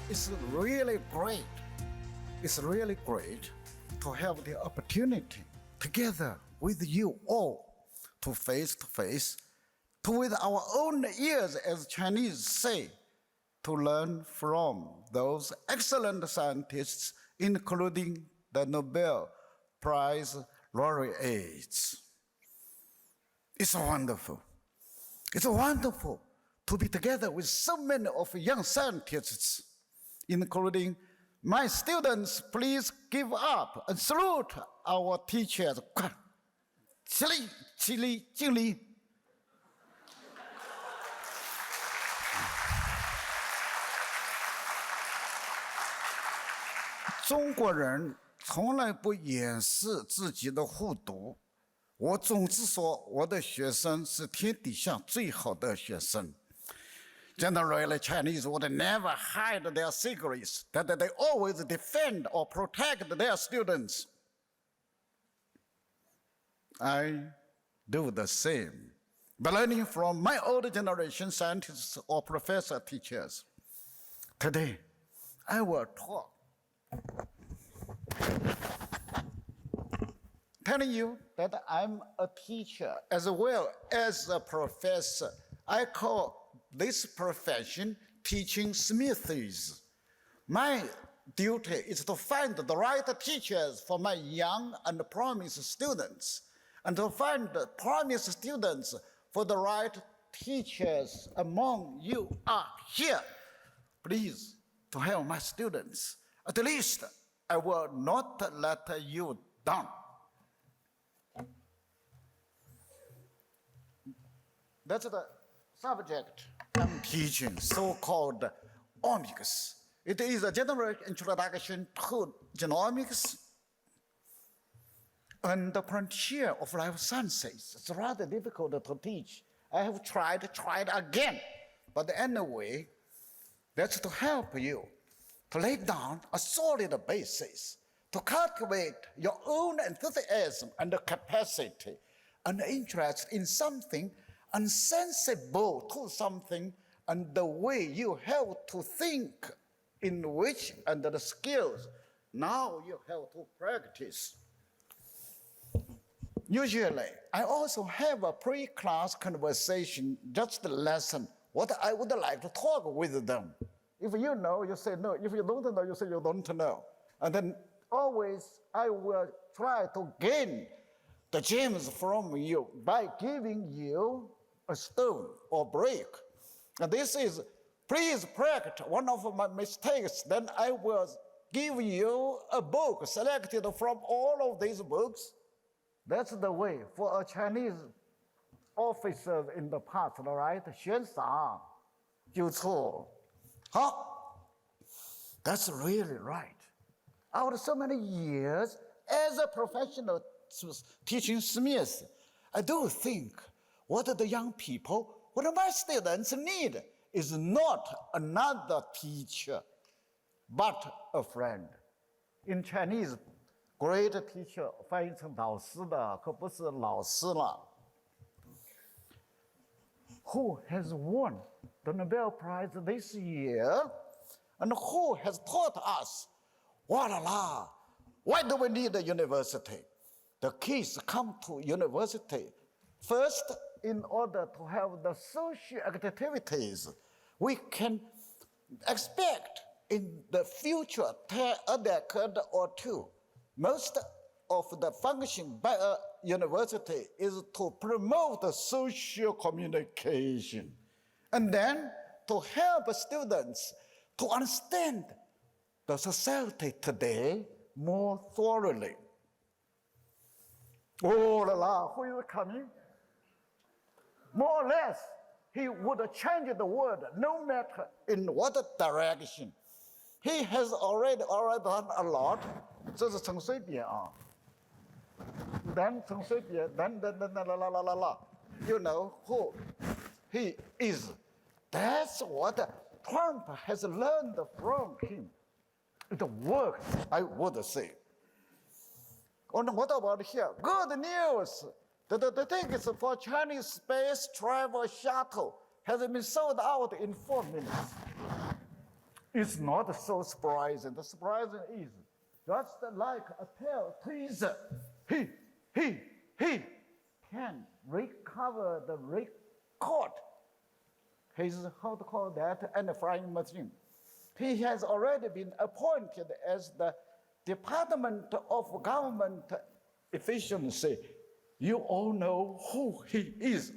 It's really great. It's really great to have the opportunity together with you all to face, to with our own ears, as Chinese say, to learn from those excellent scientists, including the Nobel Prize laureates. It's wonderful. It's wonderful to be together with so many of young scientists, including my students. Please give up and salute our teachers. 起立，敬礼。中国人从来不掩饰自己的护犊，我总是说我的学生是天底下最好的学生。Generally, Chinese would never hide their secrets, that they always defend or protect their students. I do the same, by learning from my older generation scientists or professor teachers. Today, I will talk, telling you that I'm a teacher as well as a professor. I call this profession teaching smithies. My duty is to find the right teachers for my young and promising students, and to find the promising students for the right teachers among you are here. Please, to help my students. At least I will not let you down. That's the subject I'm teaching, so-called omics. It is a general introduction to genomics and the frontier of life sciences. It's rather difficult to teach. I have tried again. But anyway, that's to help you to lay down a solid basis, to cultivate your own enthusiasm and capacity and interest in something and sensible to something, and the way you have to think in which and the skills now you have to practice. Usually, I also have a pre-class conversation, just a lesson, what I would like to talk with them. If you know, you say no. If you don't know, you say you don't know. And then always I will try to gain the gems from you by giving you a stone or brick. And this is, please correct one of my mistakes, then I will give you a book selected from all of these books. That's the way for a Chinese officer in the past, right? 悬赏纠错。好 That's really right. After so many years as a professional teaching Smith, I do think what the young people, what my students need is not another teacher, but a friend. In Chinese, great teacher 翻译成老师的可不是老师了。Who has won the Nobel Prize this year, and who has taught us, voila, why do we need a university? The kids come to university first in order to have the social activities we can expect in the future, a decade or two. Most of the function by a university is to promote the social communication, and then to help students to understand the society today more thoroughly. Oh la la, who is coming? More or less, he would change the world no matter in what direction. He has already done a lot. 这是陈水扁啊。Then 陈水扁 then la. You know who he is. That's what Trump has learned from him. It works, I would say. And what about here? Good news. The tickets for Chinese space travel shuttle has been sold out in 4 minutes. It's not so surprising. The surprising is just like a tail tweezer. He can recover the record. His, how to call that, and flying machine. He has already been appointed as the Department of Government Efficiency. You all know who he is.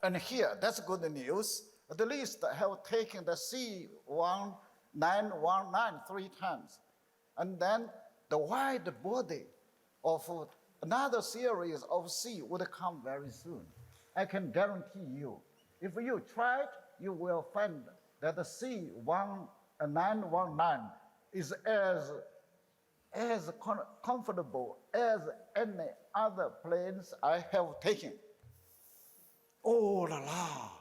And here, that's good news. At least I have taken the C1919 3 times. And then the wide body of another series of C would come very soon. I can guarantee you, if you try it, you will find that the C1919 is as comfortable as any other planes I have taken. Oh la la,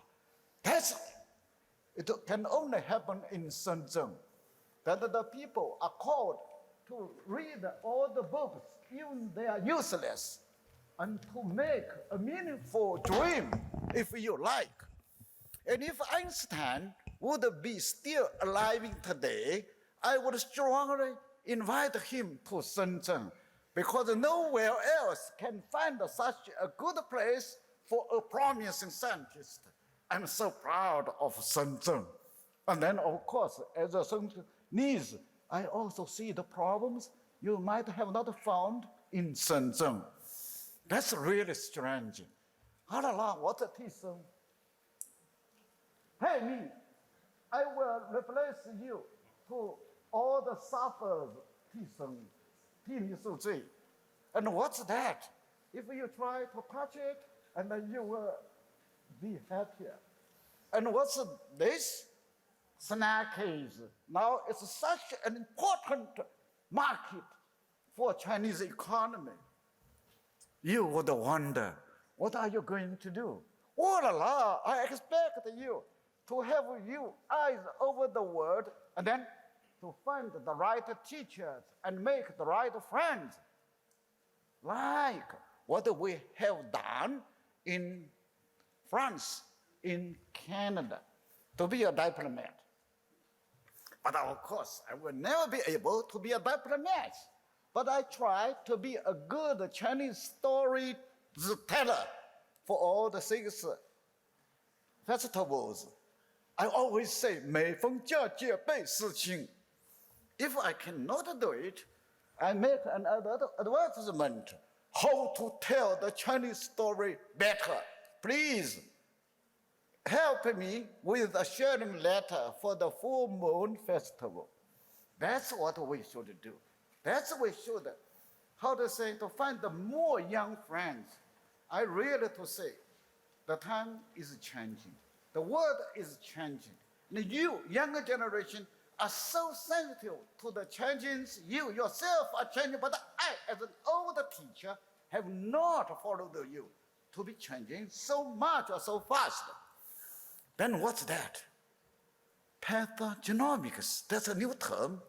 it can only happen in Shenzhen, that the people are called to read all the books, even they are useless, and to make a meaningful dream, if you like. And if Einstein would be still alive today, I would strongly invite him to Shenzhen, because nowhere else can find such a good place for a promising scientist. I'm so proud of Shenzhen. And then, of course, as a Shenzhenese, I also see the problems you might have not found in Shenzhen. That's really strange. What a teacher. Hey, me, I will replace you to all the sufferers, and what's that? If you try to touch it, and then you will be happier. And what's this? Snackies. Now it's such an important market for Chinese economy. You would wonder, what are you going to do? Oh la la, I expect you to have your eyes over the world, and then to find the right teachers and make the right friends, like what we have done in France, in Canada, to be a diplomat. But of course, I will never be able to be a diplomat. But I try to be a good Chinese storyteller for all the 6 festivals. I always say, 每逢佳节倍思亲. If I cannot do it, I make an advertisement how to tell the Chinese story better. Please help me with a sharing letter for the Full Moon Festival. That's what we should do. That's what we should, to find the more young friends. I really to say, the time is changing. The world is changing. And you, younger generation, are so sensitive to the changes. You yourself are changing, but I, as an older teacher, have not followed you to be changing so much or so fast. Then what's that? Pathogenomics, that's a new term.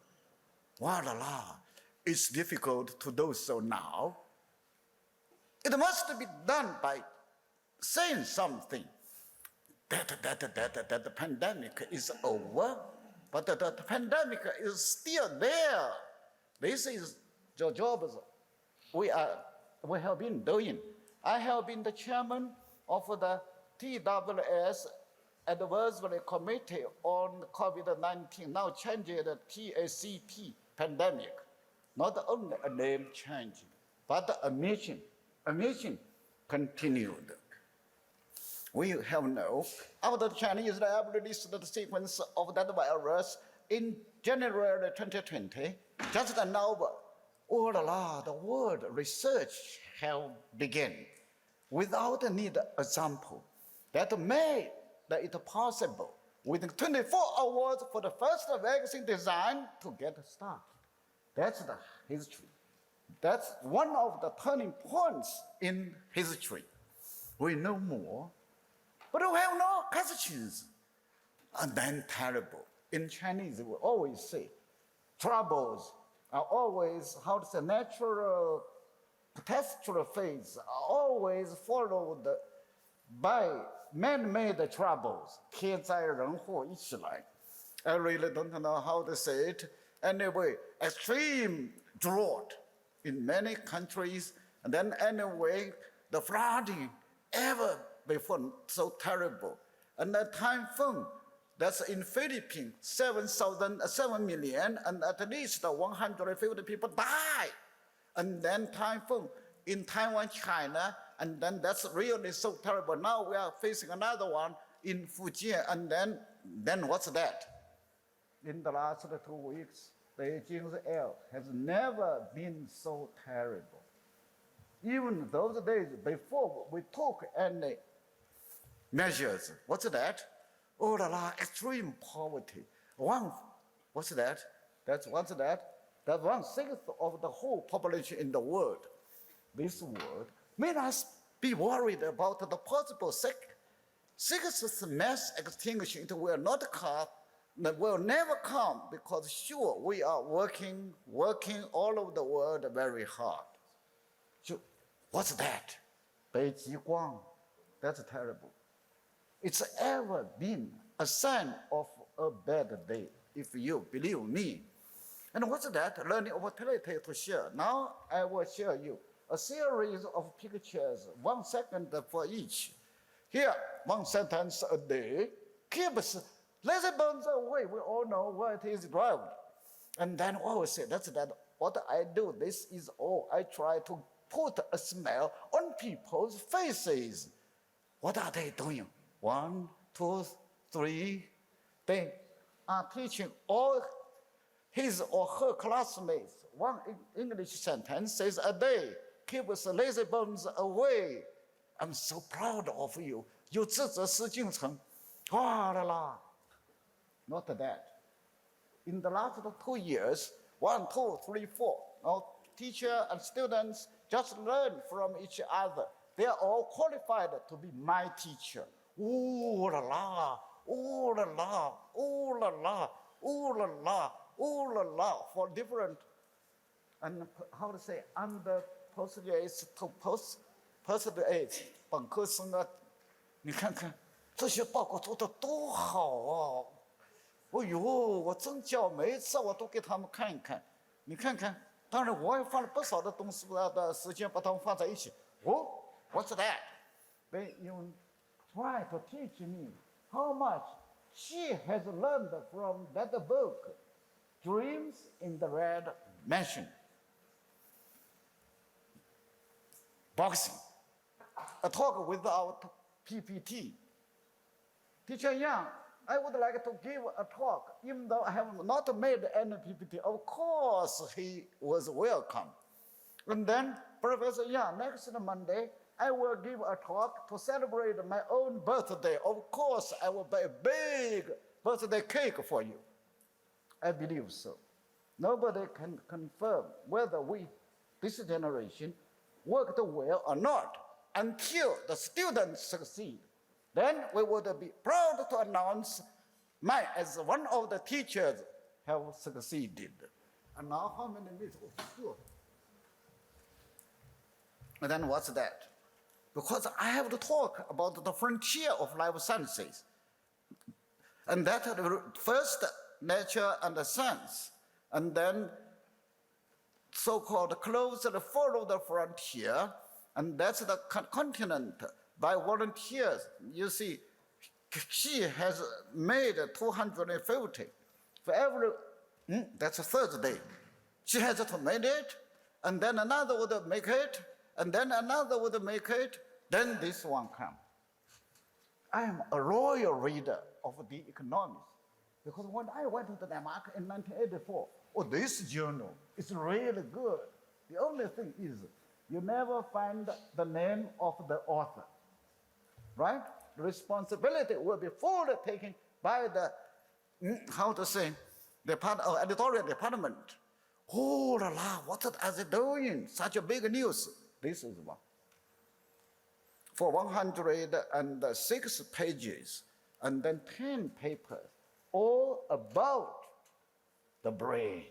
Voila, it's difficult to do so now. It must be done by saying something. That the pandemic is over, but the pandemic is still there. This is the jobs we have been doing. I have been the chairman of the TWS Advisory Committee on COVID-19, now changing the TACP pandemic. Not only a name change, but a mission continued. We have known, after the Chinese lab released the sequence of that virus in January 2020, just an hour, the world research have begun without a need example that made it possible within 24 hours for the first vaccine design to get started. That's the history. That's one of the turning points in history. We know more, but we have no questions. And then terrible. In Chinese, we always say, troubles are always, natural catastrophes are always followed by man-made troubles. 天灾人祸一起来. I really don't know how to say it. Anyway, extreme drought in many countries. And then anyway, the flooding ever before so terrible. And the typhoon, that's in Philippines, 7 million, and at least 150 people die. And then typhoon in Taiwan, China, and then that's really so terrible. Now we are facing another one in Fujian, and then what's that? In the last 2 weeks, Beijing's air has never been so terrible. Even those days before we took any measures, what's that? Oh la la, extreme poverty. What's that? What's that? That's 1/6 of the whole population in the world. This world made us be worried about the possible sixth mass extinction. It will not come, it will never come, because sure, we are working all over the world very hard. So, what's that? 北极光. That's terrible. It's ever been a sign of a bad day, if you believe me. And what's that? Learning opportunity to share. Now I will share you a series of pictures, 1 second for each. Here, 1 sentence a day keeps lazy bones away. We all know where it is derived. And then always say, that's that. What I do, this is all. I try to put a smile on people's faces. What are they doing? 1, 2, 3. They are teaching all his or her classmates 1 English sentence says a day keeps lazy bones away. I'm so proud of you. 有志者事竟成. Not that. In the last 2 years, 1, 2, 3, 4, our teacher and students just learn from each other. They are all qualified to be my teacher. Ooh la la, ooh la la, ooh la la, ooh la la, ooh la la, for different, and how to say, under postgraduate to postgraduate 本科生啊，你看看这些报告做得多好啊！哎呦，我真叫每一次我都给他们看一看，你看看，当然我也花了不少的东西的时间把它们放在一起。哦 ，What's that? They even try to teach me how much she has learned from that book, Dreams in the Red Mansion. Boxing, a talk without PPT. Teacher Yang, I would like to give a talk, even though I have not made any PPT. Of course, he was welcome. And then Professor Yang, next Monday, I will give a talk to celebrate my own birthday. Of course, I will buy a big birthday cake for you. I believe so. Nobody can confirm whether we, this generation, worked well or not until the students succeed. Then we would be proud to announce mine as one of the teachers have succeeded. And now how many minutes? Sure. And then what's that? Because I have to talk about the frontier of life sciences. And that first nature and the science, and then so-called closely follow the frontier, and that's the continent by volunteers. You see, she has made 250 for every, that's a Thursday. She has to make it, and then another would make it, and then another would make it, then this one comes. I am a loyal reader of the Economist, because when I went to Denmark in 1984, this journal is really good. The only thing is, you never find the name of the author, right? The responsibility will be fully taken by the, how to say, the editorial department. Oh la la, what are they doing? Such a big news. This is one. For 106 pages, and then 10 papers, all about the brain.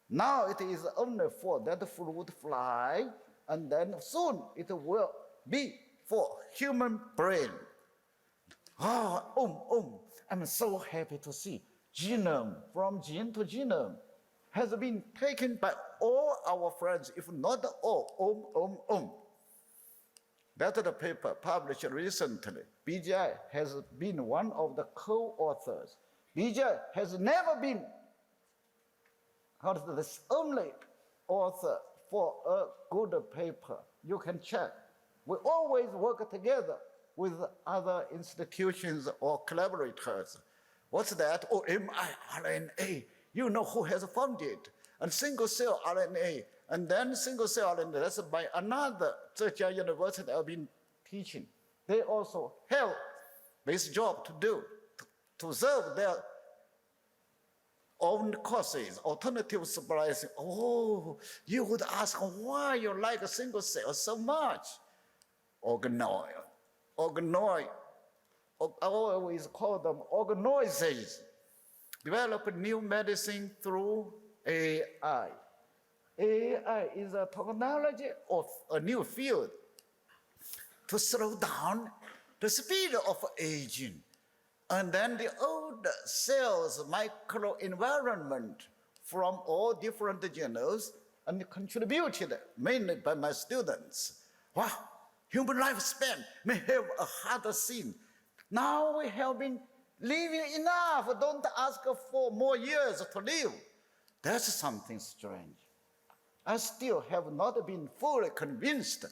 Now it is only for that fruit fly, and then soon it will be for human brain. I'm so happy to see genome, from gene to genome, has been taken by all our friends, if not all, That's the paper published recently. BGI has been one of the co-authors. BGI has never been the only author for a good paper. You can check. We always work together with other institutions or collaborators. What's that? Oh, mRNA. You know who has found it? And single-cell RNA. And then single-cell RNA, that's by another Zhejiang University I've been teaching. They also have this job to do, to serve their own courses, alternative splicing. Oh, you would ask why you like a single cell so much. Organoid. I always call them organoids. Develop new medicine through AI. AI is a technology of a new field to slow down the speed of aging. And then the old cells microenvironment from all different genomes and contributed mainly by my students. Wow, human lifespan may have a harder scene. Now we have been living enough, don't ask for more years to live. That's something strange. I still have not been fully convinced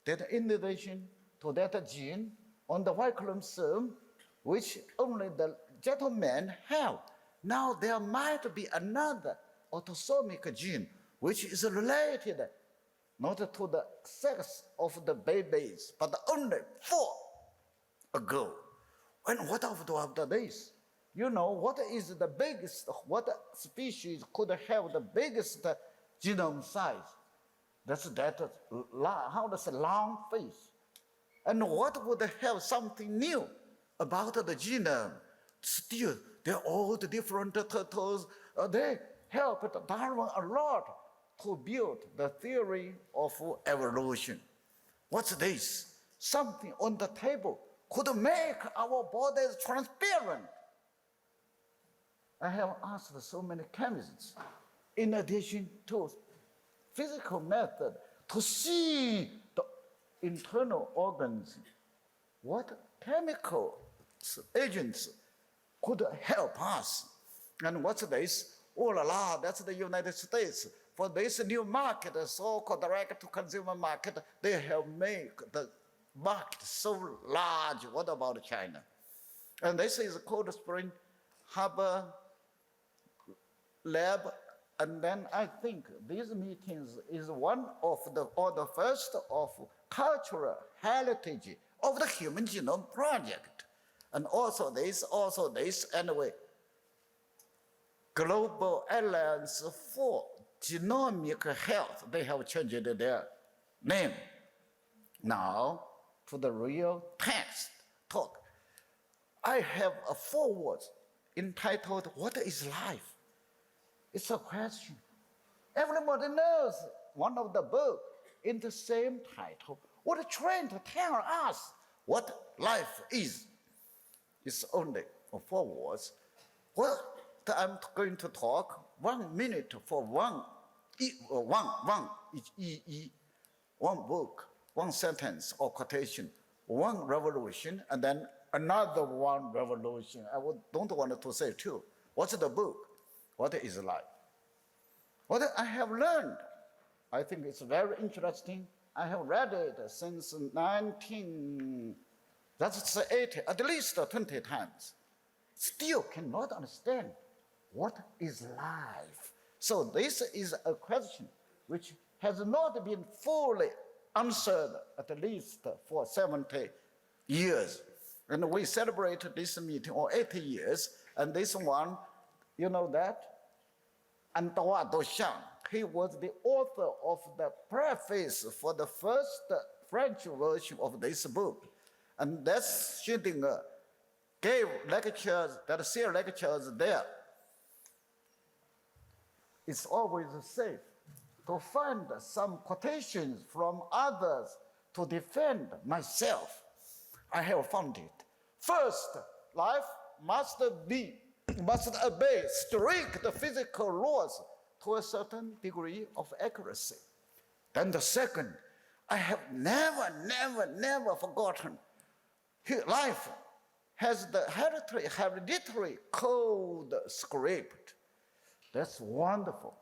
that in addition to that gene on the Y chromosome, which only the gentlemen have, now there might be another autosomic gene which is related not to the sex of the babies, but only 4 ago. And what after this? You know, what is the biggest, what species could have the biggest genome size? That's that, how does a long face? And what would have something new about the genome? Still, they're all the different turtles. They helped Darwin a lot to build the theory of evolution. What's this? Something on the table could make our bodies transparent. I have asked so many chemists, in addition to physical method, to see the internal organs, what chemical agents could help us. And what's this? Oh la la, that's the United States. For this new market, so-called direct-to-consumer market, they have made the market so large. What about China? And this is Cold Spring Harbor Lab. And then I think these meetings is one of the first of cultural heritage of the Human Genome Project. And also this, anyway, Global Alliance for Genomic Health, they have changed their name now to the real text talk. I have a foreword entitled, What is Life? It's a question. Everybody knows one of the books in the same title would trying to tell us what life is. It's only 4 words. Well, I'm going to talk 1 minute for one book, 1 sentence or quotation, 1 revolution, and then another 1 revolution. I don't want to say 2. What's the book? What is life? What I have learned, I think it's very interesting. I have read it since 1980, at least 20 times. Still cannot understand what is life. So this is a question which has not been fully answered, at least for 70 years. And we celebrate this meeting on 80 years, and this one, you know that? Antoine Duchamp, he was the author of the preface for the first French version of this book. And that's Schrödinger gave lectures, that series lectures there. It's always safe to find some quotations from others to defend myself. I have found it. First, life must be must obey strict physical laws to a certain degree of accuracy. Then the second, I have never forgotten. Life has the hereditary code script. That's wonderful.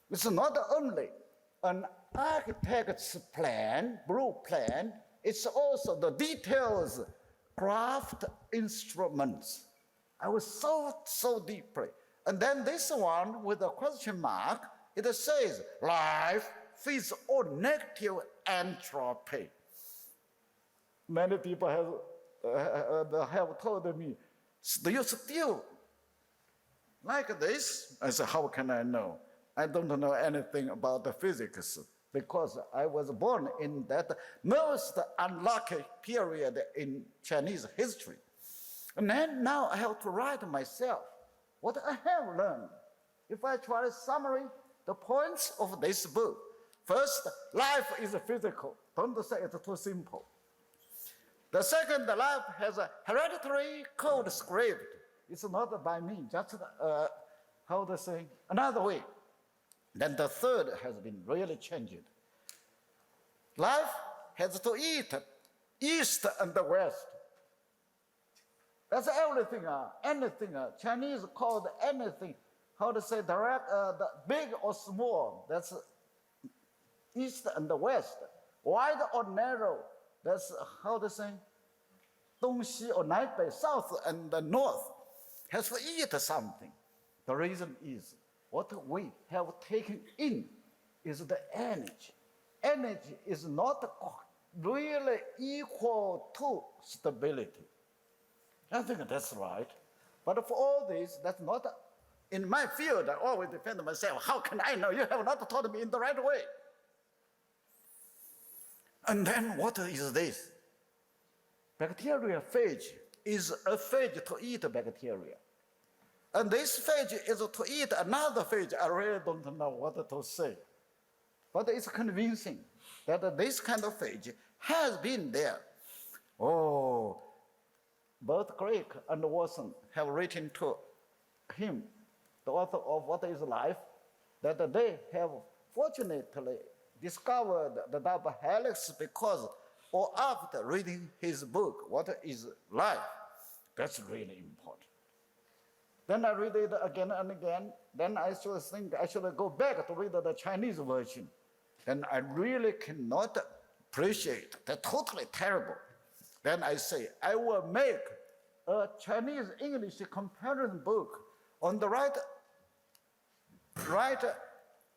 It's not only an architect's plan, blueprint, it's also the details, craft instruments. I was so deeply. And then this one with a question mark, it says, life feeds on negative entropy. Many people have told me, do you still like this? I said, how can I know? I don't know anything about the physics because I was born in that most unlucky period in Chinese history. And then now I have to write myself what I have learned. If I try to summary the points of this book, first, life is physical. Don't say it's too simple. The second, life has a hereditary code script. It's not by me, just how to say, another way. Then the third has been really changed. Life has to eat east and the west. That's everything, anything. Chinese called anything, how to say, direct, the big or small. That's east and the west. Wide or narrow. That's how to say, 东西 or 南北, south and the north. Has to eat something. The reason is what we have taken in is the energy. Energy is not really equal to stability. I think that's right. But for all this, that's not in my field. I always defend myself. How can I know? You have not taught me in the right way. And then what is this? Bacteria phage is a phage to eat bacteria. And this phage is to eat another phage. I really don't know what to say. But it's convincing that this kind of phage has been there. Oh, both Crick and Watson have written to him, the author of What is Life, that they have fortunately discovered the double helix because, or after reading his book, What is Life. That's really important. Then I read it again and again. Then I should think I should go back to read the Chinese version. Then I really cannot appreciate. They're totally terrible. Then I say, I will make a Chinese-English comparison book on the right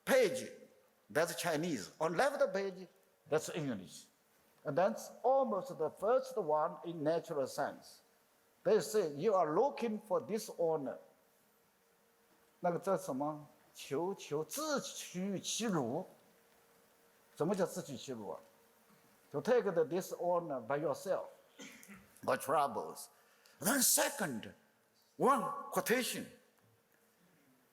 page, that's Chinese. On left page, that's English. And that's almost the first one in natural science. They say, you are looking for dishonor. 那个叫什么？自取其辱。什么叫自取其辱啊？ To take the dishonor by yourself, or troubles. Then second, one quotation.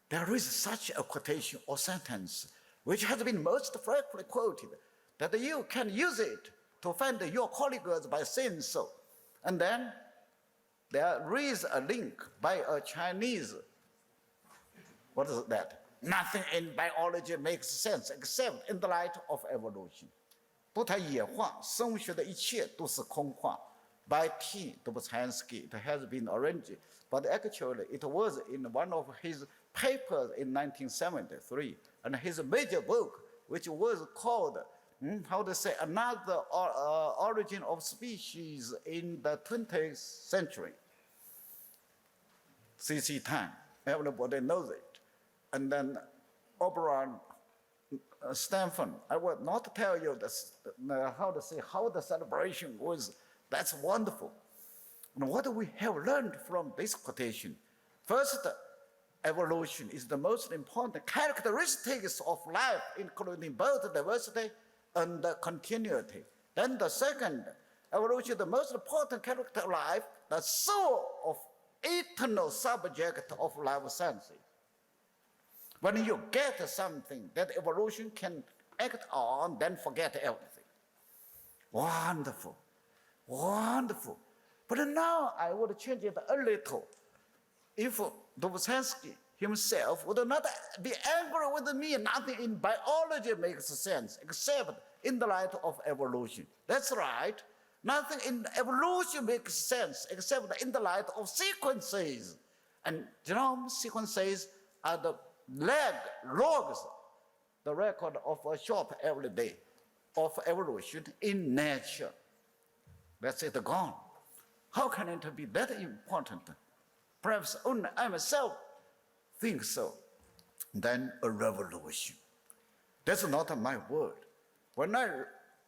There is such a quotation or sentence which has been most frequently quoted, that you can use it to offend your colleagues by saying so. And then there is a link by a Chinese. What is that? Nothing in biology makes sense except in the light of evolution. 不谈野话，生物学的一切都是空话。By T. Dobzhansky, it has been arranged, but actually it was in one of his papers in 1973, and his major book, which was called, how to say, Another Origin of Species in the 20th Century. C.C. Tang, everybody knows it. And then Oberon, Stanford, I will not tell you how the celebration was. That's wonderful. And what we have learned from this quotation, first, evolution is the most important characteristics of life, including both diversity and continuity. Then the second, evolution is the most important character of life, the soul of eternal subject of life sciences. When you get something that evolution can act on, then forget everything. Wonderful, wonderful. But now I would change it a little. if Dostoevsky himself would not be angry with me, nothing in biology makes sense except in the light of evolution. That's right. Nothing in evolution makes sense except in the light of sequences. And genome sequences are the logs, the record of a shop every day of evolution in nature. That's it gone. How can it be that important? Perhaps only I myself think so. Then a revolution. That's not my word. When I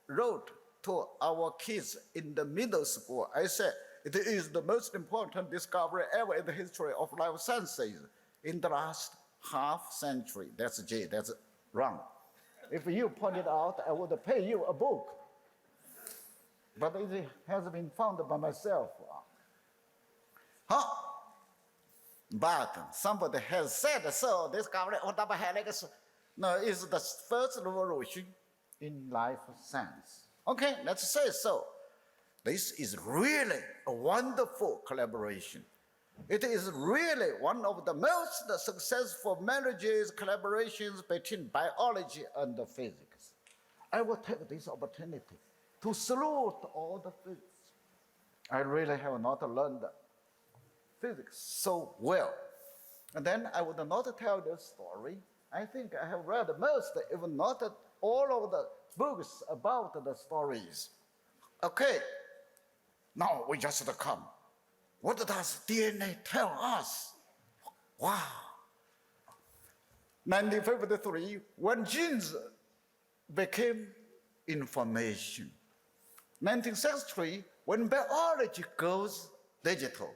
wrote to our kids in the middle school, I said, it is the most important discovery ever in the history of life sciences in the last half century. That's J, that's wrong. If you point it out, I would pay you a book. But it has been found by myself. Huh? But somebody has said so, discovery of double helix is the first revolution in life science. Okay, let's say so. This is really a wonderful collaboration. It is really one of the most successful marriages, collaborations between biology and physics. I will take this opportunity to salute all the physics. I really have not learned physics so well. And then I would not tell the story. I think I have read most, if not all of the books about the stories. Okay, now we just come. What does DNA tell us? Wow. 1953, when genes became information. 1963, when biology goes digital.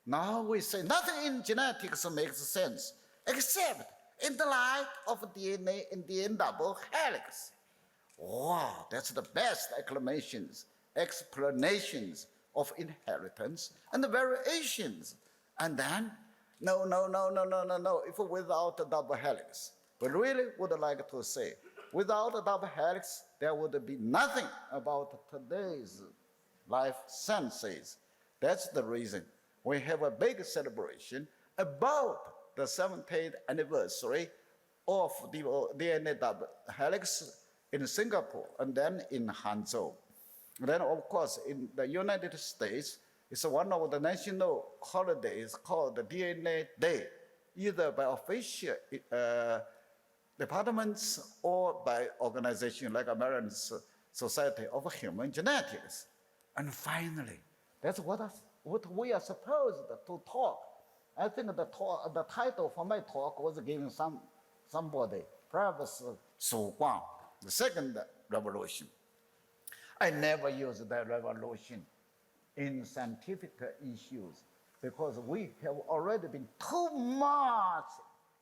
Now we say nothing in genetics makes sense, except in the light of DNA and DNA double helix. Wow, that's the best explanations of inheritance and the variations. And then, no, if without a double helix. We really would like to say, without a double helix, there would be nothing about today's life sciences. That's the reason we have a big celebration about the 70th anniversary of the DNA double helix in Singapore and then in Hangzhou. And then, of course, in the United States, it's one of the national holidays called the DNA Day, either by official departments or by organizations like American Society of Human Genetics. And finally, that's what we are supposed to talk. I think the title for my talk was given somebody, perhaps Su Guang, the second revolution. I never use that revolution in scientific issues because we have already been too much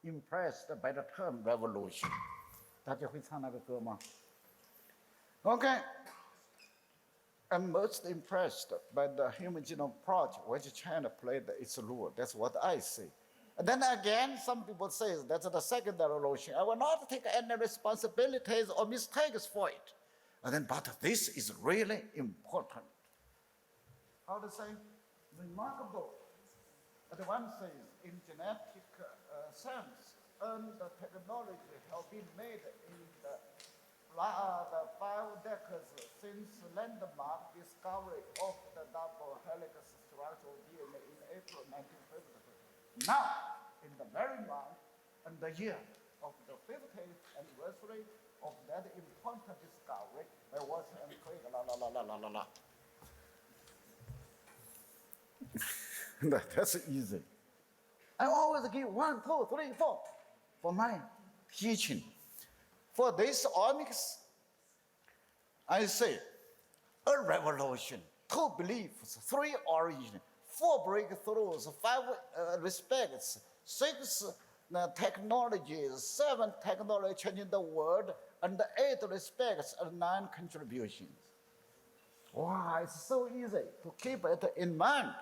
impressed by the term revolution. 大家会唱那个歌吗? Okay. I'm most impressed by the Human Genome Project, which China played its role. That's what I say. And then again, some people say that's the second revolution. I will not take any responsibilities or mistakes for it. And then, but this is really important. How to say? Remarkable advances in genetic science and the technology have been made in the 5 decades since landmark discovery of the double helix structure of DNA in April 1953. Now, in the very month and the year of the 50th anniversary of that important discovery, by Watson and Crick, That's easy. I always give 1, 2, 3, 4 for my teaching. For this omics, I say, a revolution, 2 beliefs, 3 origins, 4 breakthroughs, 5 respects, 6 technologies, 7 technology changing the world, and 8 respects and 9 contributions. Wow, it's so easy to keep it in mind.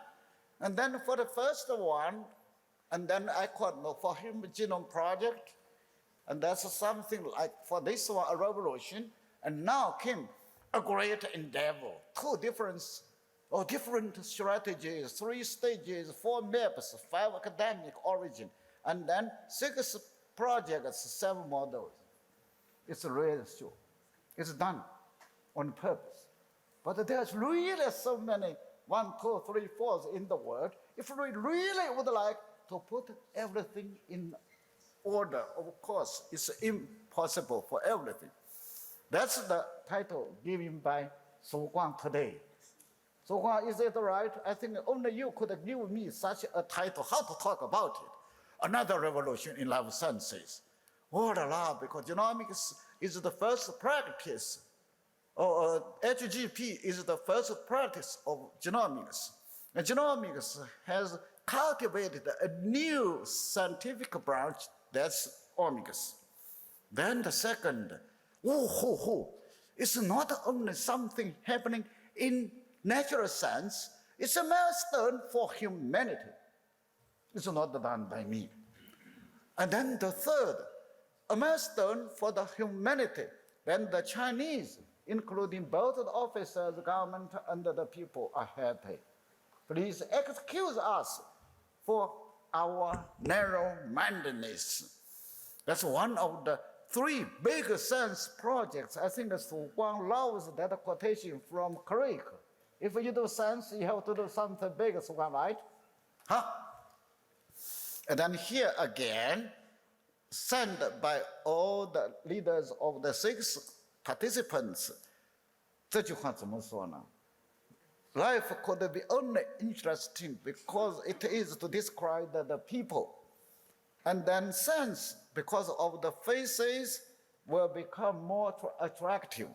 And then for the first one, and then I called for Human Genome Project, and that's something like for this one, a revolution. And now came a great endeavor, 2 different or different strategies, 3 stages, 4 maps, 5 academic origin, and then 6 projects, 7 models. It's really sure. It's done on purpose. But there's really so many 1, 2, 3, 4 in the world. If we really would like to put everything in order, of course, it's impossible for everything. That's the title given by Su Guang today. Su Guang, is it right? I think only you could give me such a title, how to talk about it. Another revolution in life sciences. What a lot, because genomics is the first practice, or HGP is the first practice of genomics. And genomics has cultivated a new scientific branch, that's omics. Then the second, it's not only something happening in natural science, it's a milestone for humanity. It's not done by me. And then the third, a milestone for the humanity. Then the Chinese, including both the officers, the government, and the people, are happy. Please excuse us for our narrow-mindedness. That's one of the 3 big science projects. I think Su Guang loves that quotation from Creek. If you do science, you have to do something big, Su Guang, right? Huh? And then here again, sent by all the leaders of the 6 participants. 这句话怎么说呢? Life could be only interesting because it is to describe the people. And then science, because of the faces, will become more attractive.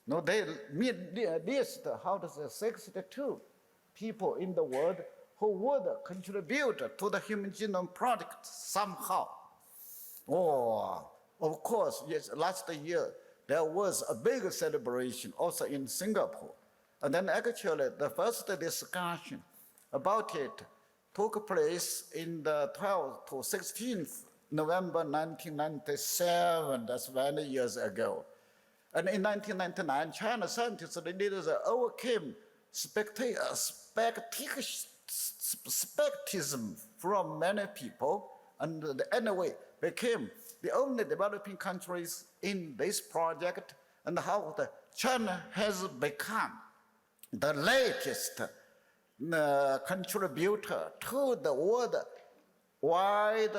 No, they list, how to say, 62 people in the world who would contribute to the human genome project somehow. Oh, of course, yes, last year there was a big celebration also in Singapore. And then actually the first discussion about it took place in the 12th to 16th November 1997, that's many years ago. And in 1999, China scientists and leaders overcame skepticism from many people, and anyway became the only developing countries in this project, and how China has become the latest contributor to the worldwide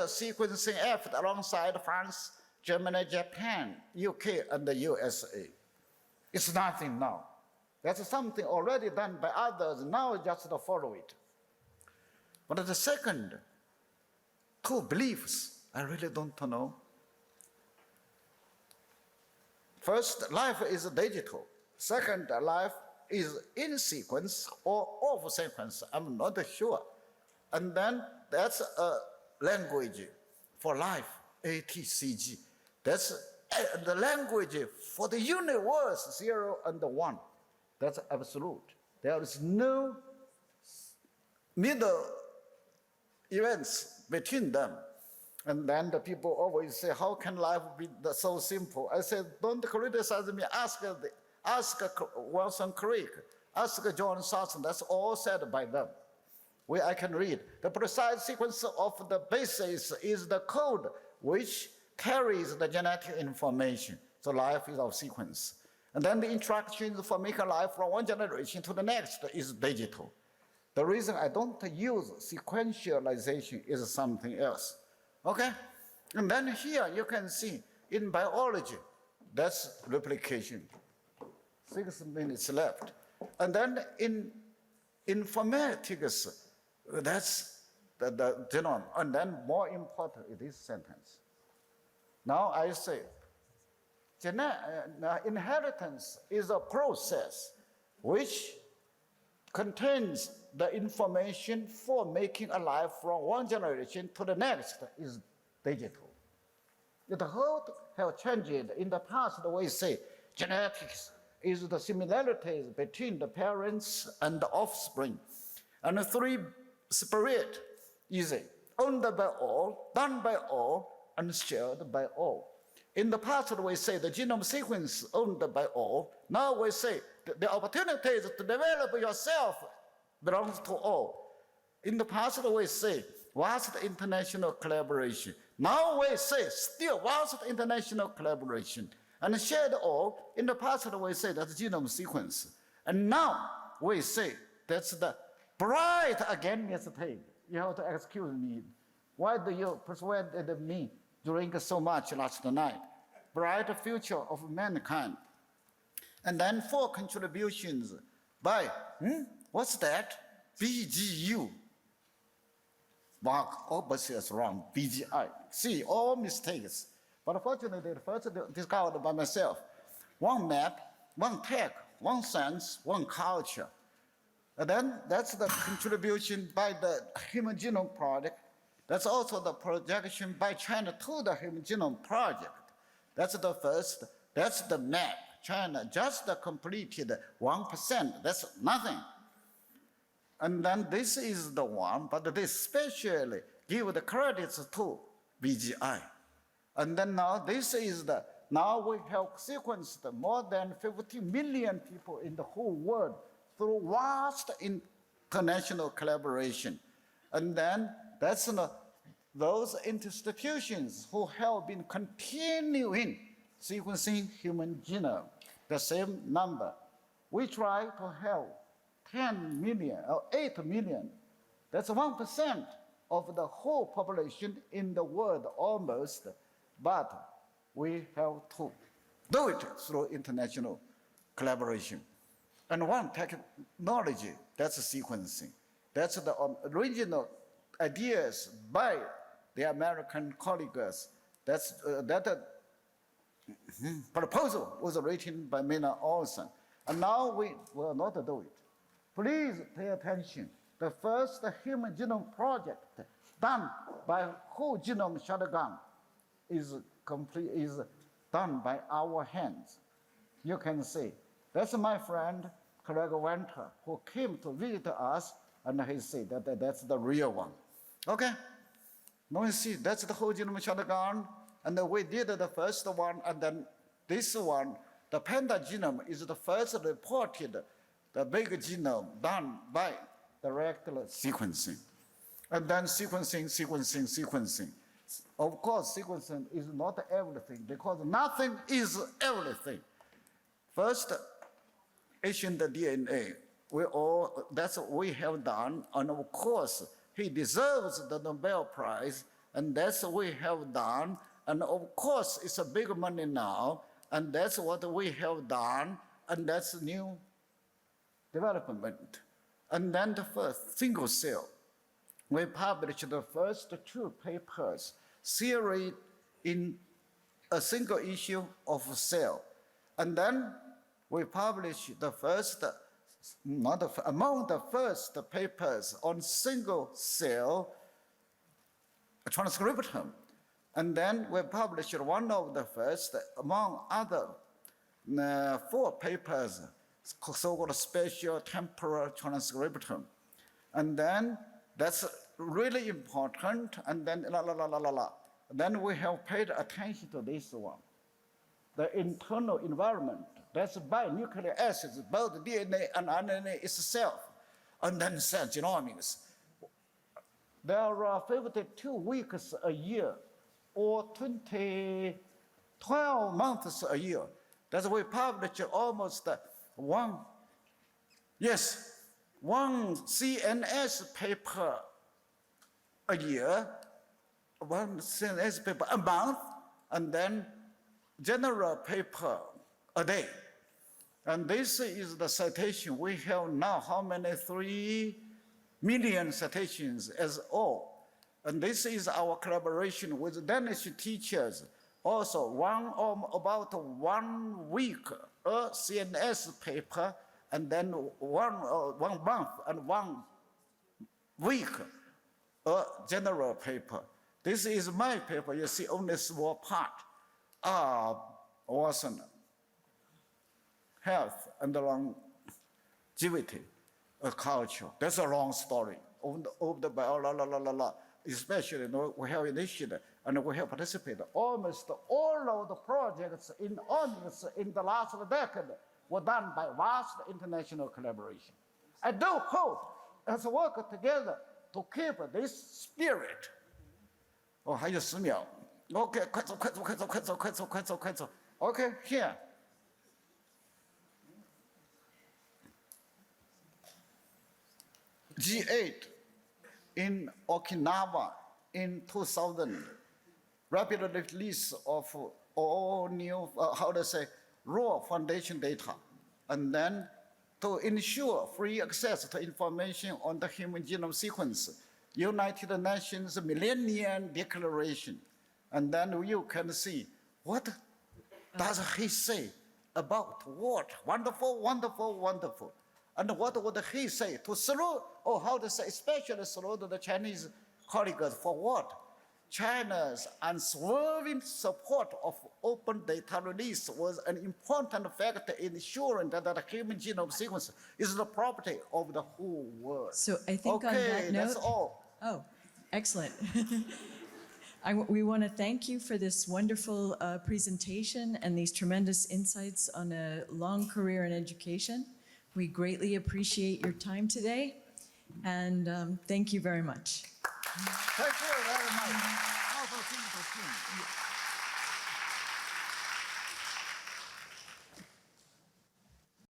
sequencing effort alongside France, Germany, Japan, UK, and the USA. It's nothing now. That's something already done by others, now just to follow it. But the second 2 beliefs, I really don't know. First, life is digital. Second, life is in sequence or off sequence, I'm not sure. And then that's a language for life, ATCG. That's the language for the universe, 0 and 1. That's absolute. There is no middle events between them. And then the people always say, how can life be so simple? I said, don't criticize me, ask Wilson Creek, ask John Sutton, that's all said by them. I can read. The precise sequence of the bases is the code which carries the genetic information. So life is of sequence. And then the instructions for making life from one generation to the next is digital. The reason I don't use sequentialization is something else. Okay? And then here you can see in biology, that's replication. 6 minutes left. And then in informatics, that's the genome. And then more important is this sentence. Now I say, inheritance is a process which contains the information for making a life from one generation to the next is digital. The whole have changed. In the past, we say genetics is the similarities between the parents and the offspring. And the 3 spirit is owned by all, done by all, and shared by all. In the past, we say the genome sequence owned by all. Now we say the opportunities to develop yourself belongs to all. In the past, we say vast international collaboration. Now we say still vast international collaboration. And shared all, in the past we say that's genome sequence. And now we say that's the bright again mistake. You have to excuse me. Why do you persuaded me drink so much last night? Bright future of mankind. And then 4 contributions by, what's that? BGU. Mark obviously is wrong, BGI. See, all mistakes. But fortunately, first discovered by myself. One map, one tech, one science, one culture. And then that's the contribution by the Human Genome Project. That's also the projection by China to the Human Genome Project. That's the first, that's the map. China just completed 1%, that's nothing. And then this is the one, but they specially give the credits to BGI. And then now this is the, now we have sequenced more than 50 million people in the whole world through vast international collaboration. And then that's those institutions who have been continuing sequencing human genome, the same number. We try to have 10 million or 8 million. That's 1% of the whole population in the world almost, but we have to do it through international collaboration. And one technology, that's sequencing. That's the original ideas by the American colleagues. That's, that proposal was written by Mina Olsen. And now we will not do it. Please pay attention. The first human genome project done by whole genome shotgun is done by our hands. You can see. That's my friend, Craig Venter, who came to visit us, and he said that that's the real one. Okay? Now you see, that's the whole genome shotgun, and we did the first one, and then this one, the panda genome is the first reported, the big genome done by the regular sequencing. And then sequencing. Of course, sequencing is not everything, because nothing is everything. First, Asian DNA, that's what we have done, and of course, he deserves the Nobel Prize, and that's what we have done, and of course, it's a big money now, and that's what we have done, and that's new development. And then the first single cell. We published the first 2 papers, theory in a single issue of Cell. And then we published the first, among the first papers on single cell transcriptome. And then we published one of the first, among other 4 papers, so-called spatial temporal transcriptome. And then that's really important, and then Then we have paid attention to this one. The internal environment, that's by nucleic acids, both DNA and RNA itself, and then cell genomics. There are 52 weeks a year, or 12 months a year. That's we publish almost one CNS paper a year, one CNS paper a month, and then general paper a day. And this is the citation we have now. How many? 3 million citations as all. And this is our collaboration with Danish teachers. Also, about 1 week, a CNS paper, and then one month and 1 week, a general paper. This is my paper. You see only a small part. Awesome. Health and longevity, a culture. That's a long story. Especially, we have initiated and we have participated almost all of the projects in the last decade were done by vast international collaboration. I do hope let's work together to keep this spirit. 哦，还有10秒。OK， 快走，快走，快走，快走，快走，快走，快走。OK， here。G8 in Okinawa in 2000, rapid release of all new, raw foundation data, and then to ensure free access to information on the human genome sequence, United Nations Millennium Declaration, and then you can see what does he say about what? Wonderful, wonderful, wonderful. And what would he say to salute, or how to say, especially salute the Chinese colleagues for what? China's unswerving support of open data release was an important factor in ensuring that the human genome sequence is the property of the whole world. So I think on that note, that's all. Oh, excellent. We want to thank you for this wonderful presentation and these tremendous insights on a long career in education. We greatly appreciate your time today, and thank you very much. Thank you very much.